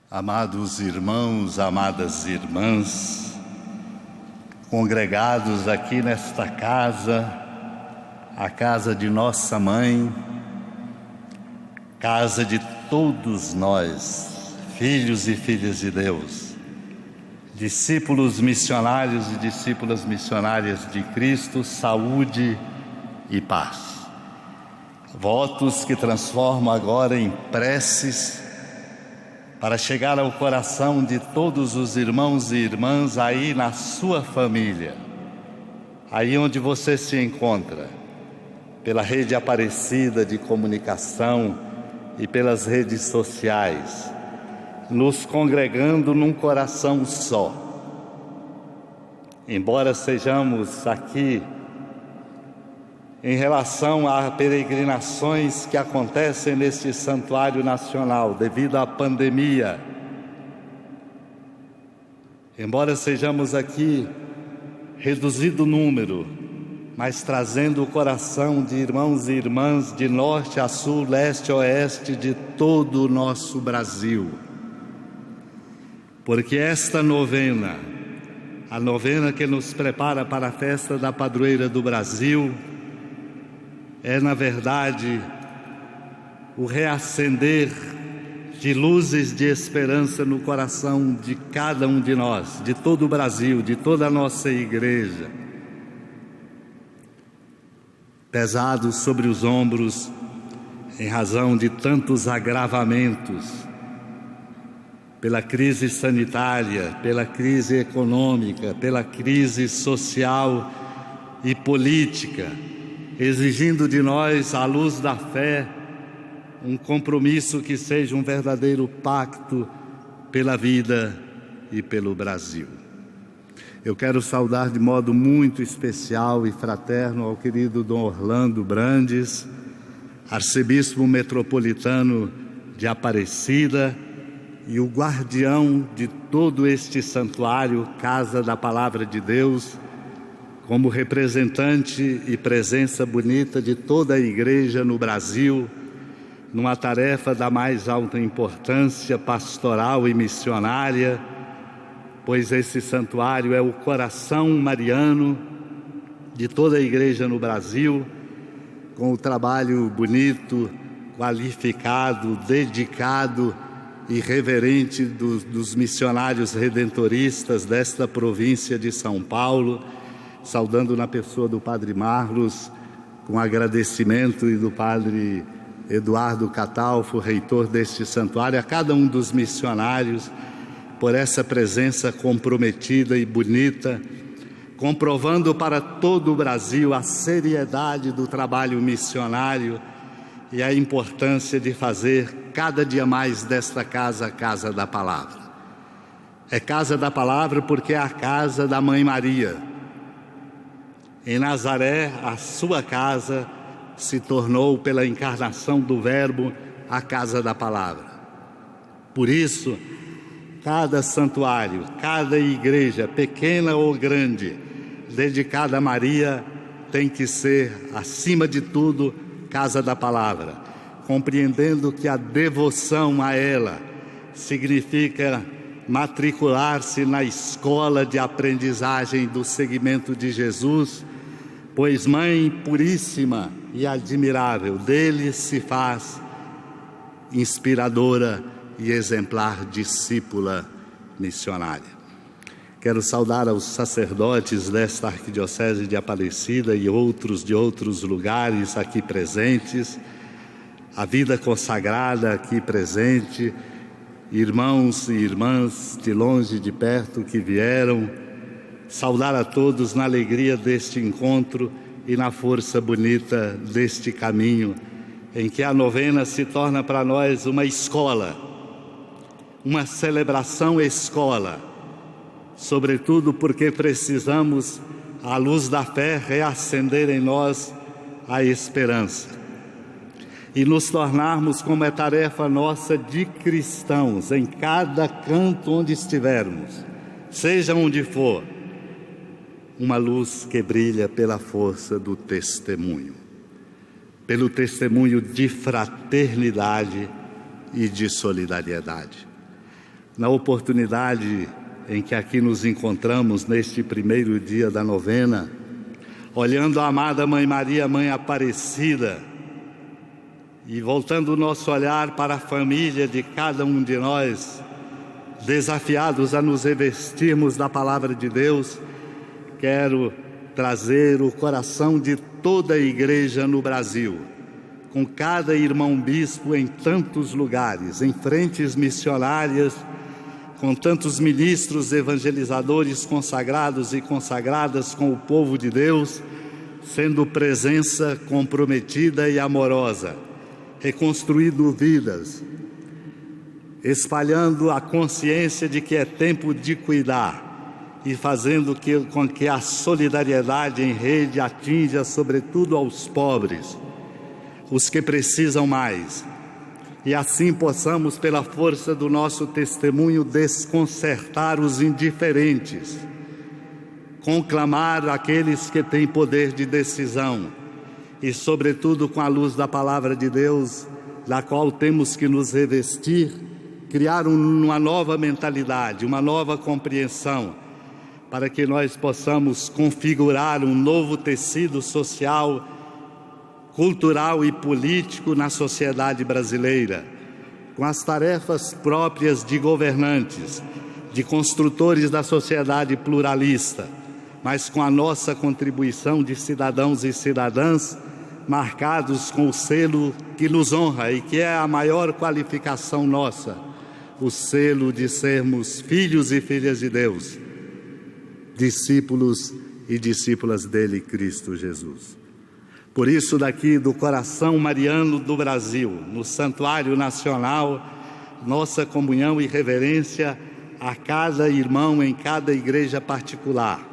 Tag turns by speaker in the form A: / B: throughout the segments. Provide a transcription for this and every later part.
A: Amados irmãos, amadas irmãs, congregados aqui nesta casa, a casa de nossa mãe, casa de todos nós, filhos e filhas de Deus, discípulos missionários e discípulas missionárias de Cristo, saúde e paz. Votos que transformo agora em preces para chegar ao coração de todos os irmãos e irmãs aí na sua família, aí onde você se encontra, pela rede Aparecida de comunicação e pelas redes sociais, nos congregando num coração só. Embora sejamos aqui em relação a peregrinações que acontecem neste santuário nacional devido à pandemia, embora sejamos aqui reduzido número, mas trazendo o coração de irmãos e irmãs de norte a sul, leste a oeste de todo o nosso Brasil, porque esta novena, a novena que nos prepara para a festa da padroeira do Brasil, é, na verdade, o reacender de luzes de esperança no coração de cada um de nós, de todo o Brasil, de toda a nossa igreja, pesados sobre os ombros em razão de tantos agravamentos, pela crise sanitária, pela crise econômica, pela crise social e política, exigindo de nós, à luz da fé, um compromisso que seja um verdadeiro pacto pela vida e pelo Brasil. Eu quero saudar de modo muito especial e fraterno ao querido Dom Orlando Brandes, arcebispo metropolitano de Aparecida e o guardião de todo este santuário, Casa da Palavra de Deus, como representante e presença bonita de toda a igreja no Brasil, numa tarefa da mais alta importância pastoral e missionária, pois esse santuário é o coração mariano de toda a igreja no Brasil, com o trabalho bonito, qualificado, dedicado e reverente dos missionários redentoristas desta província de São Paulo, saudando na pessoa do Padre Marlos, com agradecimento, e do Padre Eduardo Catalfo, reitor deste santuário, a cada um dos missionários, por essa presença comprometida e bonita, comprovando para todo o Brasil a seriedade do trabalho missionário e a importância de fazer cada dia mais desta casa a Casa da Palavra. É Casa da Palavra porque é a casa da Mãe Maria. Em Nazaré, a sua casa se tornou, pela encarnação do Verbo, a Casa da Palavra. Por isso, cada santuário, cada igreja, pequena ou grande, dedicada a Maria, tem que ser, acima de tudo, Casa da Palavra, compreendendo que a devoção a ela significa matricular-se na escola de aprendizagem do seguimento de Jesus, pois Mãe puríssima e admirável dele se faz inspiradora e exemplar discípula missionária. Quero saudar aos sacerdotes desta Arquidiocese de Aparecida e outros de outros lugares aqui presentes, a vida consagrada aqui presente, irmãos e irmãs de longe e de perto que vieram, saudar a todos na alegria deste encontro e na força bonita deste caminho, em que a novena se torna para nós uma escola, uma celebração escola, sobretudo porque precisamos, à luz da fé, reacender em nós a esperança e nos tornarmos, como é tarefa nossa de cristãos, em cada canto onde estivermos, seja onde for, uma luz que brilha pela força do testemunho, pelo testemunho de fraternidade e de solidariedade. na oportunidade em que aqui nos encontramos neste primeiro dia da novena, olhando a amada Mãe Maria, Mãe Aparecida, e voltando o nosso olhar para a família de cada um de nós, desafiados a nos revestirmos da Palavra de Deus, quero trazer o coração de toda a igreja no Brasil, com cada irmão bispo em tantos lugares, em frentes missionárias, com tantos ministros evangelizadores consagrados e consagradas com o povo de Deus, sendo presença comprometida e amorosa, reconstruindo vidas, espalhando a consciência de que é tempo de cuidar e fazendo com que a solidariedade em rede atinja sobretudo aos pobres, os que precisam mais, e assim possamos, pela força do nosso testemunho, desconcertar os indiferentes, conclamar aqueles que têm poder de decisão e, sobretudo, com a luz da Palavra de Deus, da qual temos que nos revestir, criar uma nova mentalidade, uma nova compreensão, para que nós possamos configurar um novo tecido social, cultural e político na sociedade brasileira, com as tarefas próprias de governantes, de construtores da sociedade pluralista, mas com a nossa contribuição de cidadãos e cidadãs marcados com o selo que nos honra e que é a maior qualificação nossa, o selo de sermos filhos e filhas de Deus, discípulos e discípulas dele, Cristo Jesus. Por isso, daqui do coração mariano do Brasil, no Santuário Nacional, nossa comunhão e reverência a cada irmão em cada igreja particular,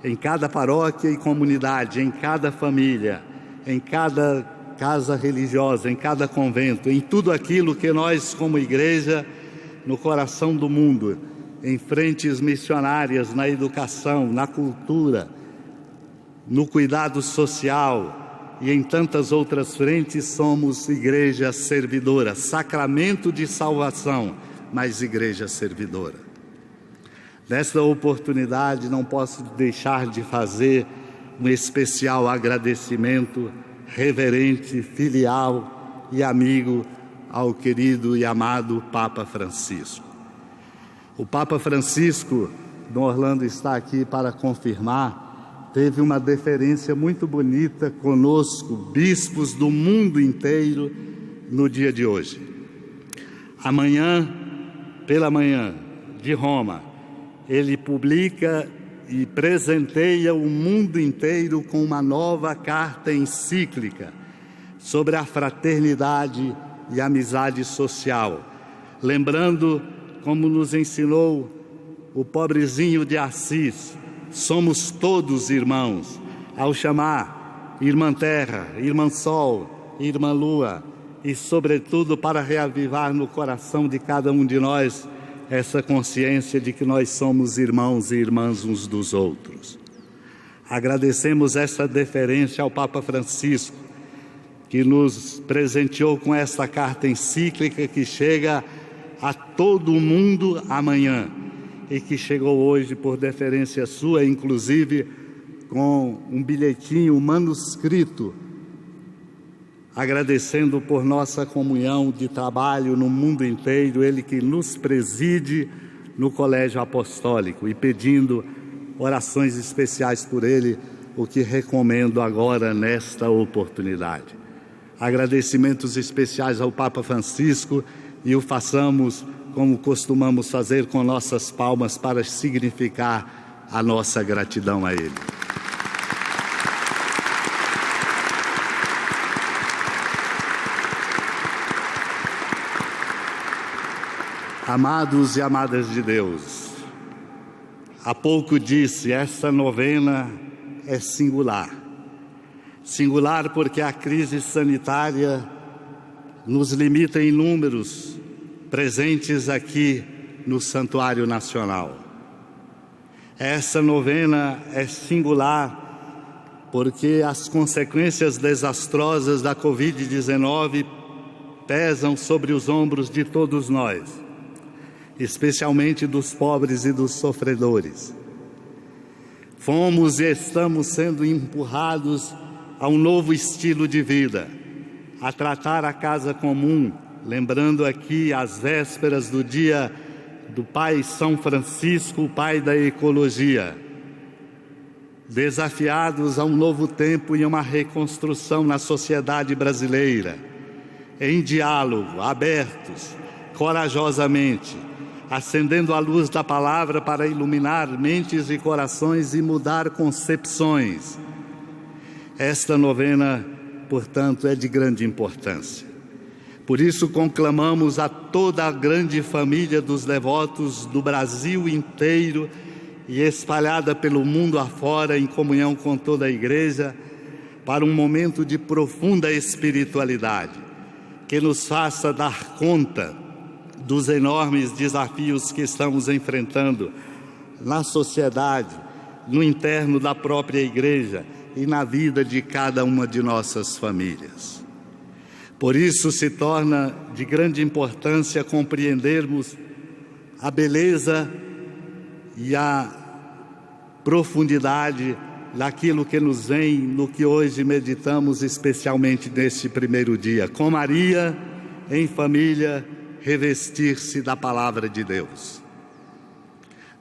A: em cada paróquia e comunidade, em cada família, em cada casa religiosa, em cada convento, em tudo aquilo que nós, como igreja, no coração do mundo, em frentes missionárias, na educação, na cultura, no cuidado social e em tantas outras frentes, somos igreja servidora, sacramento de salvação, mas igreja servidora. Nesta oportunidade, não posso deixar de fazer um especial agradecimento reverente, filial e amigo ao querido e amado Papa Francisco. O Papa Francisco, Dom Orlando está aqui para confirmar, teve uma deferência muito bonita conosco, bispos do mundo inteiro, no dia de hoje. Amanhã, pela manhã, de Roma, ele publica e presenteia o mundo inteiro com uma nova carta encíclica sobre a fraternidade e amizade social, lembrando, como nos ensinou o pobrezinho de Assis, somos todos irmãos, ao chamar Irmã Terra, Irmã Sol, Irmã Lua, e sobretudo para reavivar no coração de cada um de nós essa consciência de que nós somos irmãos e irmãs uns dos outros. Agradecemos essa deferência ao Papa Francisco, que nos presenteou com esta carta encíclica que chega a todo o mundo amanhã e que chegou hoje por deferência sua, inclusive com um bilhetinho manuscrito, agradecendo por nossa comunhão de trabalho no mundo inteiro, ele que nos preside no Colégio Apostólico, e pedindo orações especiais por ele, o que recomendo agora nesta oportunidade. Agradecimentos especiais ao Papa Francisco, e o façamos como costumamos fazer, com nossas palmas, para significar a nossa gratidão a ele. Amados e amadas de Deus, há pouco disse, esta novena é singular. Singular porque a crise sanitária nos limita em números presentes aqui no Santuário Nacional. Essa novena é singular porque as consequências desastrosas da Covid-19 pesam sobre os ombros de todos nós. especialmente dos pobres e dos sofredores. Fomos e estamos sendo empurrados a um novo estilo de vida, a tratar a casa comum, lembrando aqui as vésperas do dia do Pai São Francisco, o pai da ecologia. Desafiados a um novo tempo e uma reconstrução na sociedade brasileira, em diálogo, abertos, corajosamente, acendendo a luz da palavra para iluminar mentes e corações e mudar concepções. Esta novena, portanto, é de grande importância. Por isso conclamamos a toda a grande família dos devotos do Brasil inteiro e espalhada pelo mundo afora, em comunhão com toda a Igreja, para um momento de profunda espiritualidade, que nos faça dar conta dos enormes desafios que estamos enfrentando na sociedade, no interno da própria Igreja e na vida de cada uma de nossas famílias. Por isso se torna de grande importância compreendermos a beleza e a profundidade daquilo que nos vem no que hoje meditamos, especialmente neste primeiro dia. Com Maria, em família, revestir-se da palavra de Deus.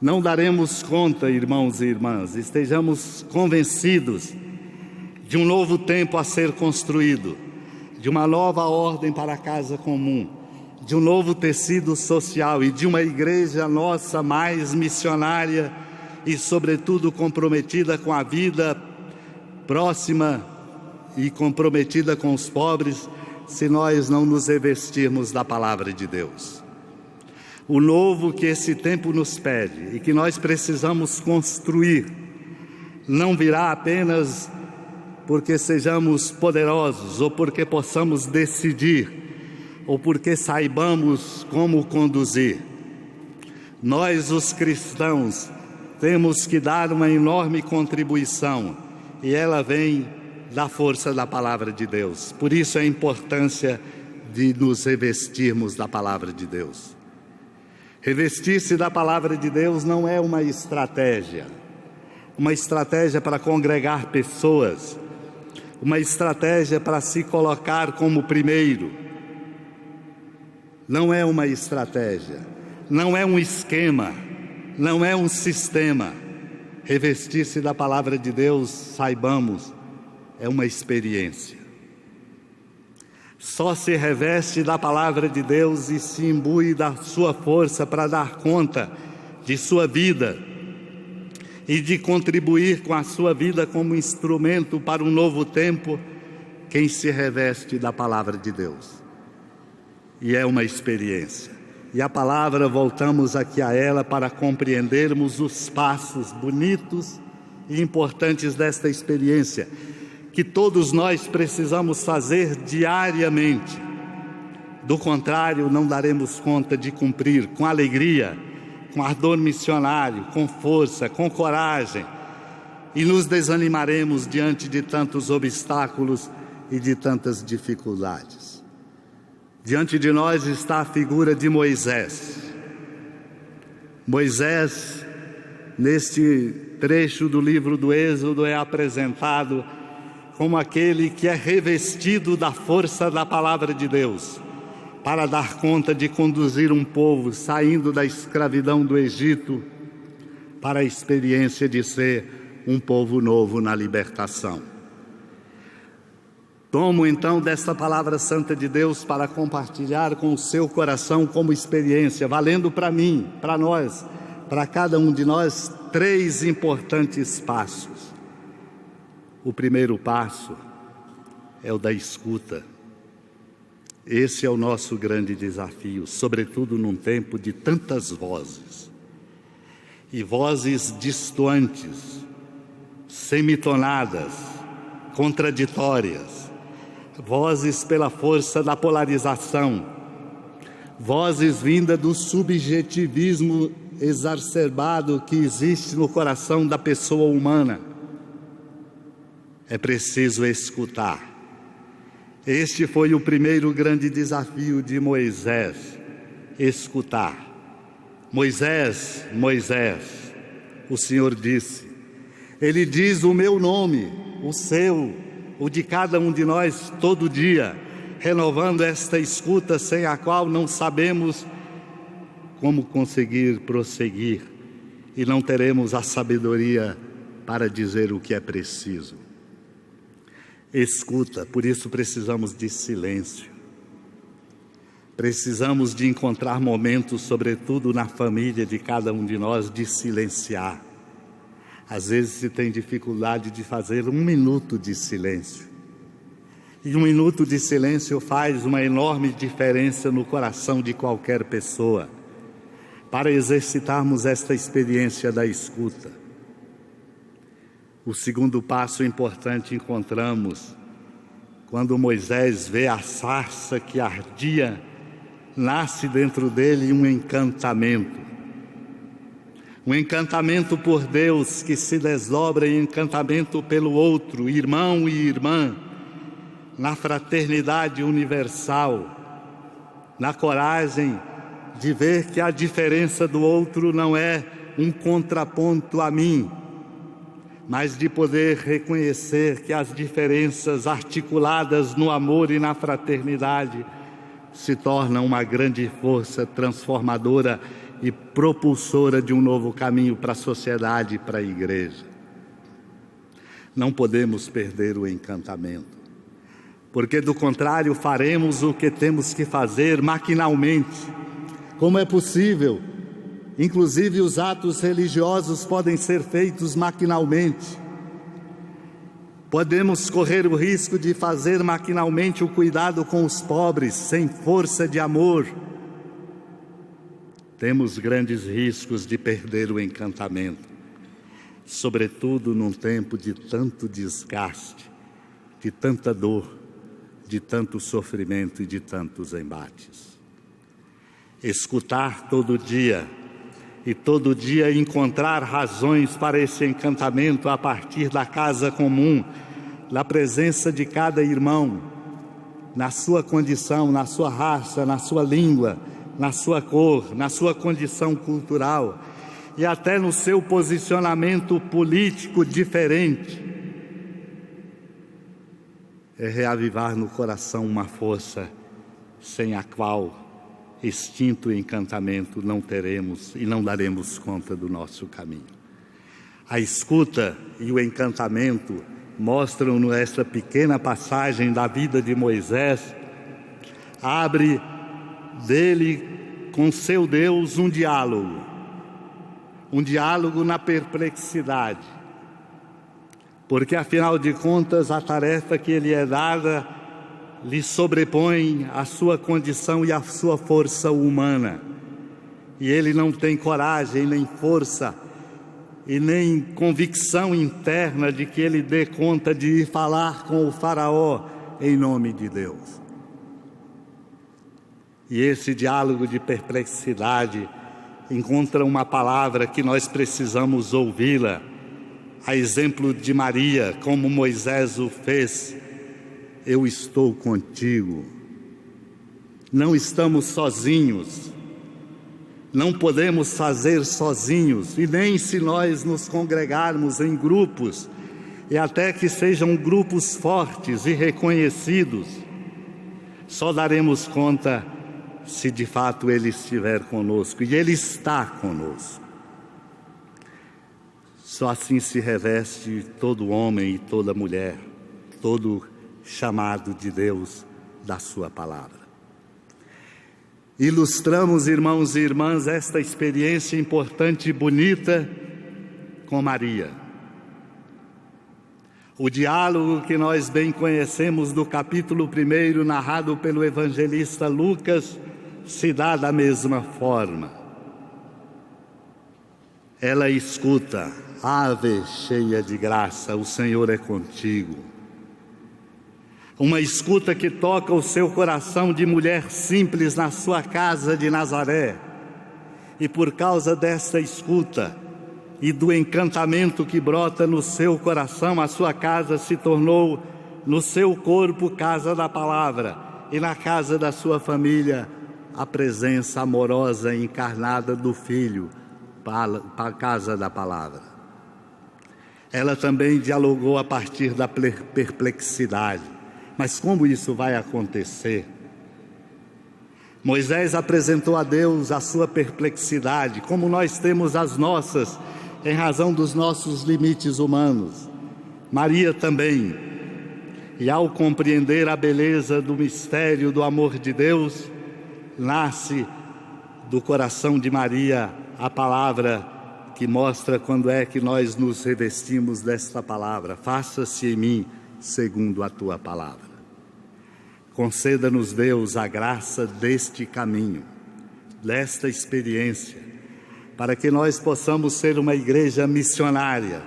A: Não daremos conta, irmãos e irmãs, estejamos convencidos de um novo tempo a ser construído, de uma nova ordem para a casa comum, de um novo tecido social e de uma igreja nossa mais missionária e, sobretudo, comprometida com a vida próxima e comprometida com os pobres, se nós não nos revestirmos da palavra de Deus. O novo que esse tempo nos pede e que nós precisamos construir não virá apenas porque sejamos poderosos ou porque possamos decidir ou porque saibamos como conduzir. Nós, os cristãos, temos que dar uma enorme contribuição e ela vem da força da palavra de Deus. Por isso a importância de nos revestirmos da palavra de Deus. Revestir-se da palavra de Deus não é uma estratégia para congregar pessoas, uma estratégia para se colocar como primeiro. Não é uma estratégia, não é um esquema, não é um sistema. Revestir-se da palavra de Deus, saibamos, é uma experiência. Só se reveste da palavra de Deus e se imbui da sua força para dar conta de sua vida e de contribuir com a sua vida como instrumento para um novo tempo, quem se reveste da palavra de Deus. E é uma experiência. E a palavra, voltamos aqui a ela para compreendermos os passos bonitos e importantes desta experiência, que todos nós precisamos fazer diariamente. Do contrário, não daremos conta de cumprir com alegria, com ardor missionário, com força, com coragem, e nos desanimaremos diante de tantos obstáculos e de tantas dificuldades. Diante de nós está a figura de Moisés. Moisés, neste trecho do livro do Êxodo, é apresentado como aquele que é revestido da força da palavra de Deus, para dar conta de conduzir um povo saindo da escravidão do Egito para a experiência de ser um povo novo na libertação. Tomo então desta palavra santa de Deus para compartilhar com o seu coração como experiência, valendo para mim, para nós, para cada um de nós, 3 importantes passos. O primeiro passo é o da escuta. Esse é o nosso grande desafio, sobretudo num tempo de tantas vozes. E vozes distantes, semitonadas, contraditórias. Vozes pela força da polarização. Vozes vindas do subjetivismo exacerbado que existe no coração da pessoa humana. É preciso escutar. Este foi o primeiro grande desafio de Moisés, escutar. Moisés, Moisés, o Senhor disse. Ele diz o meu nome, o seu, o de cada um de nós todo dia, renovando esta escuta sem a qual não sabemos como conseguir prosseguir e não teremos a sabedoria para dizer o que é preciso. Escuta, por isso precisamos de silêncio. Precisamos de encontrar momentos, sobretudo na família de cada um de nós, de silenciar. Às vezes se tem dificuldade de fazer 1 minuto de silêncio. E 1 minuto de silêncio faz uma enorme diferença no coração de qualquer pessoa, para exercitarmos esta experiência da escuta. O segundo passo importante encontramos quando Moisés vê a sarça que ardia, nasce dentro dele um encantamento. Um encantamento por Deus que se desdobra em encantamento pelo outro, irmão e irmã, na fraternidade universal, na coragem de ver que a diferença do outro não é um contraponto a mim, mas de poder reconhecer que as diferenças articuladas no amor e na fraternidade se tornam uma grande força transformadora e propulsora de um novo caminho para a sociedade e para a igreja. Não podemos perder o encantamento, porque do contrário faremos o que temos que fazer maquinalmente. Como é possível? Inclusive os atos religiosos podem ser feitos maquinalmente. Podemos correr o risco de fazer maquinalmente o cuidado com os pobres, sem força de amor. Temos grandes riscos de perder o encantamento, sobretudo num tempo de tanto desgaste, de tanta dor, de tanto sofrimento e de tantos embates. Escutar todo dia e todo dia encontrar razões para esse encantamento a partir da casa comum, da presença de cada irmão, na sua condição, na sua raça, na sua língua, na sua cor, na sua condição cultural e até no seu posicionamento político diferente. É reavivar no coração uma força sem a qual, extinto o encantamento, não teremos e não daremos conta do nosso caminho. A escuta e o encantamento mostram-nos esta pequena passagem da vida de Moisés, abre dele com seu Deus um diálogo na perplexidade, porque afinal de contas a tarefa que lhe é dada lhe sobrepõe a sua condição e a sua força humana, e ele não tem coragem, nem força e nem convicção interna de que ele dê conta de ir falar com o faraó em nome de Deus. E esse diálogo de perplexidade encontra uma palavra que nós precisamos ouvi-la, a exemplo de Maria, como Moisés o fez: eu estou contigo. Não estamos sozinhos, não podemos fazer sozinhos, e nem se nós nos congregarmos em grupos, e até que sejam grupos fortes e reconhecidos, só daremos conta se de fato Ele estiver conosco, e Ele está conosco. Só assim se reveste todo homem e toda mulher, todo chamado de Deus da sua palavra. Ilustramos, irmãos e irmãs, esta experiência importante e bonita com Maria. O diálogo que nós bem conhecemos do capítulo 1, narrado pelo evangelista Lucas, se dá da mesma forma. Ela escuta: ave cheia de graça, o Senhor é contigo. Uma escuta que toca o seu coração de mulher simples na sua casa de Nazaré. E por causa dessa escuta e do encantamento que brota no seu coração, a sua casa se tornou, no seu corpo, casa da palavra, e na casa da sua família, a presença amorosa e encarnada do Filho para a casa da palavra. Ela também dialogou a partir da perplexidade. Mas como isso vai acontecer? Moisés apresentou a Deus a sua perplexidade, como nós temos as nossas, em razão dos nossos limites humanos. Maria também. E ao compreender a beleza do mistério do amor de Deus, nasce do coração de Maria a palavra que mostra quando é que nós nos revestimos desta palavra. Faça-se em mim segundo a tua palavra. Conceda-nos, Deus, a graça deste caminho, desta experiência, para que nós possamos ser uma igreja missionária,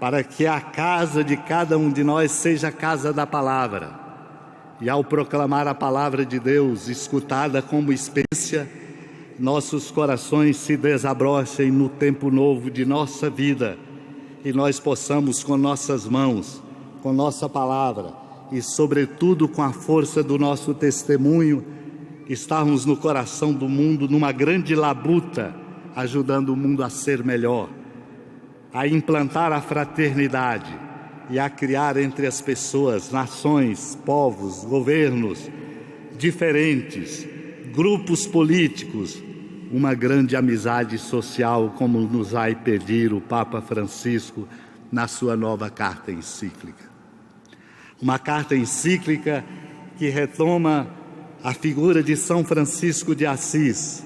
A: para que a casa de cada um de nós seja a casa da palavra. E ao proclamar a palavra de Deus, escutada como experiência, nossos corações se desabrochem no tempo novo de nossa vida e nós possamos, com nossas mãos, com nossa palavra e, sobretudo, com a força do nosso testemunho, estarmos no coração do mundo, numa grande labuta, ajudando o mundo a ser melhor, a implantar a fraternidade e a criar entre as pessoas, nações, povos, governos diferentes, grupos políticos, uma grande amizade social, como nos vai pedir o Papa Francisco na sua nova carta encíclica. Uma carta encíclica que retoma a figura de São Francisco de Assis,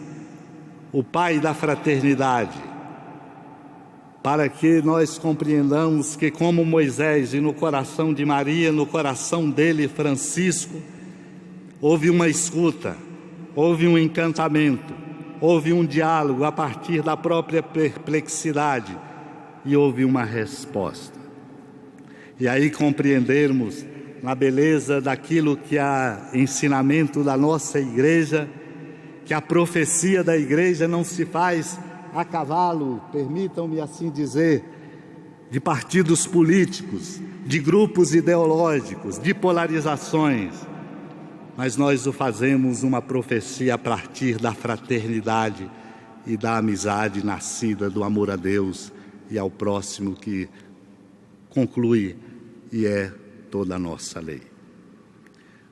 A: o pai da fraternidade, para que nós compreendamos que, como Moisés e no coração de Maria, no coração dele, Francisco, houve uma escuta, houve um encantamento, houve um diálogo a partir da própria perplexidade e houve uma resposta. E aí compreendermos na beleza daquilo que é ensinamento da nossa igreja, que a profecia da igreja não se faz a cavalo, permitam-me assim dizer, de partidos políticos, de grupos ideológicos, de polarizações, mas nós o fazemos uma profecia a partir da fraternidade e da amizade nascida do amor a Deus e ao próximo, que conclui e é toda a nossa lei.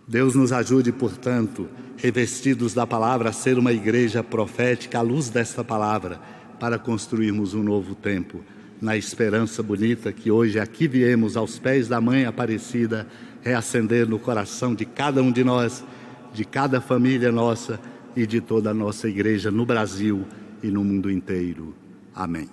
A: Deus nos ajude, portanto, revestidos da palavra, a ser uma igreja profética à luz desta palavra, para construirmos um novo tempo, na esperança bonita que hoje aqui viemos aos pés da Mãe Aparecida, reacender no coração de cada um de nós, de cada família nossa e de toda a nossa igreja no Brasil e no mundo inteiro. Amém.